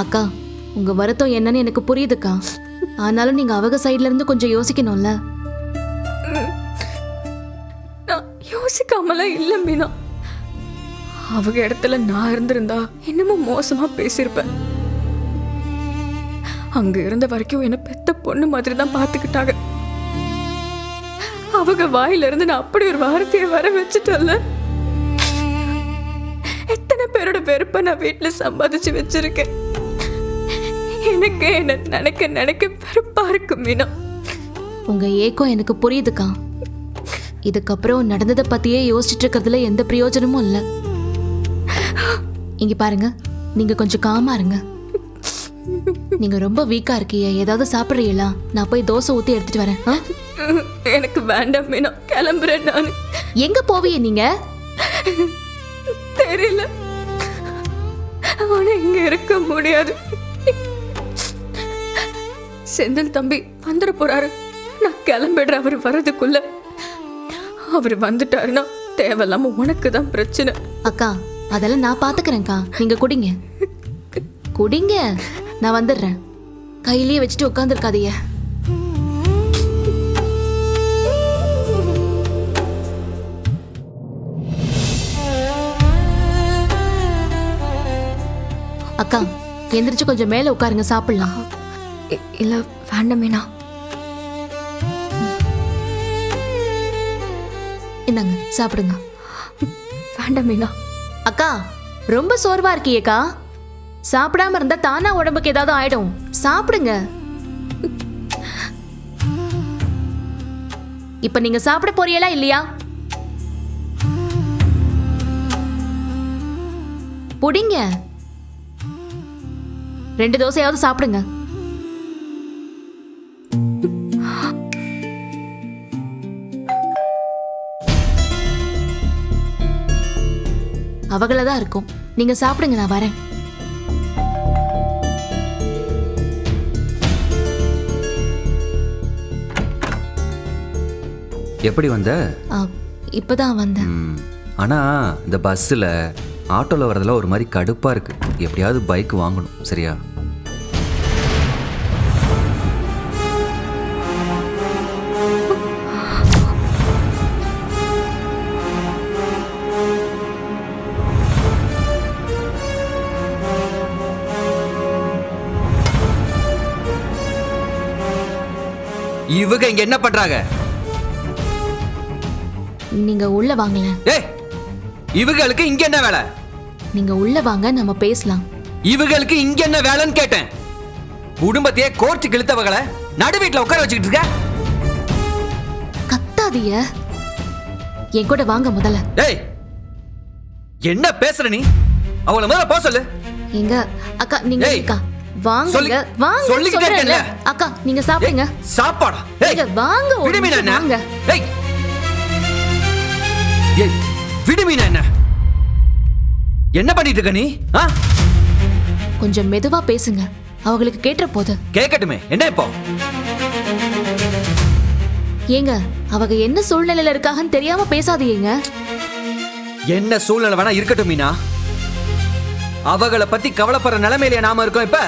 அக்கா, உங்க வருத்தம் என்னன்னு எனக்கு புரியுதுக்கா. ஆனாலும் நீங்க அவங்க சைடுல இருந்து கொஞ்சம் யோசிக்கணும்ல. நான் யோசிக்காமலாம் இல்ல மீனா. அவங்க இடத்துல நான் இருந்திருந்தா இன்னமும் மோசமா பேசியிருப்பேன். அங்க இருந்த வரைக்கும் என்ன பெத்த பொண்ணு மாதிரி தான் பாத்துக்கிட்டாங்க. அவங்க வாயில இருந்து நான் அப்படி ஒரு வார்த்தையை வர வச்சுட்டல. எத்தனை பேரோட வெறுப்ப நான் வீட்டுல சம்பாதிச்சு வச்சிருக்கேன். எனக்கு என்ன நினைக்க நினைக்க வெறுப்பா இருக்கு மீனா. உங்க ஏக்கம் எனக்கு புரியுதுக்கா. இதுக்கப்புறம் நடந்ததை பத்தியே யோசிச்சுட்டு இருக்கிறதுல எந்த பிரயோஜனமும் இல்ல. இங்க பாருங்க, நீங்க கொஞ்சம் காமா இருங்க. நீங்க ரொம்ப வீக்கா இருக்கீங்க. ஏதாவது சாப்பிடுறீங்களா? நான் போய் தோசை ஊத்தி எடுத்துட்டு வரேன். எனக்கு வேண்டாம் மீனா, கிளம்புறேன் நான். எங்க போவீங்க நீங்க? தெரியல, ஆனா இங்க இருக்க முடியாது. செந்தில் தம்பி வந்துட போறாரு. நான் கிளம்பிடுறேன். அவர் வர்றதுக்குள்ள. அவர் வந்துட்டாருன்னா தேவையில்லாம உனக்கு தான் பிரச்சனை. அக்கா, அதெல்லாம் நான் பாத்துக்கிறேன்க்கா. நீங்க குடிங்க குடிங்க, நான் வந்துடுறேன். கையிலேயே வச்சுட்டு உட்காந்துருக்காதீங்க. அக்கா, எந்திரிச்சு கொஞ்சம் மேல உட்காருங்க, சாப்பிடலாம். இல்ல வேண்டாம் மீனா. இந்தாங்க, சாப்பிடுங்க. வேண்டாம் மீனா. அக்கா, ரொம்ப சோர்வா இருக்கீக்கா. சாப்பிடாம இருந்தா தானா உடம்புக்கு ஏதாவது ஆயிடும். சாப்பிடுங்க. இப்ப நீங்க சாப்பிட போறீங்களா இல்லையா? புடிங்க. 2 தோசையாவது சாப்பிடுங்க. அவங்களதான் இருக்கும். நீங்க சாப்பிடுங்க, நான் வரேன். எப்படி வந்த? இப்பதான் வந்தேன். ஆனா இந்த பஸ்ஸில் ஆட்டோவில் வரதெல்லாம் ஒரு மாதிரி கடுப்பாக இருக்கு. எப்படியாவது பைக் வாங்கணும், சரியா? இவங்க இங்க என்ன பண்றாங்க? நீங்க உள்ள வாங்கல. ஏய், இவங்களுக்கு இங்க என்ன வேலை? நீங்க உள்ள வாங்க, நம்ம பேசலாம். இவங்களுக்கு இங்க என்ன வேலைன்னு கேட்டேன். குடும்பத்தையே கோர்த்து கிழித்தவங்களை நடு வீட்டுல உட்கார வச்சுக்கிட்டு இருக்க. கத்தாதீய. என் கூட வாங்க முதல்ல. ஏய், என்ன பேசுற நீ? அவளை முதல்ல போக சொல்லு. எங்க அக்கா, நீங்க இருக்கா? வாங்க வாங்க. சொல்லிக்கிட்டே இருக்கேன்ல. அக்கா, நீங்க சாப்பிடுங்க. சாப்பாடா? ஏய், வாங்க. விடுமீனா என்ன? வாங்க. ஏய், ஏய், விடுமீனா என்ன? என்ன பண்ணிட்டு இருக்க நீ? கொஞ்சம் மெதுவா பேசுங்க, அவங்களுக்கு கேட்ட போது. கேட்கட்டுமே, என்ன இப்போ? ஏங்க, அவங்க என்ன சூழ்நிலையில இருக்காங்கன்னு தெரியாம பேசாதீங்க. என்ன சூழ்நிலை வேணா இருக்கட்டும் மீனா. அவங்கள பத்தி கவலைப்படுற நிலைமையில நாம இருக்கோம் இப்ப.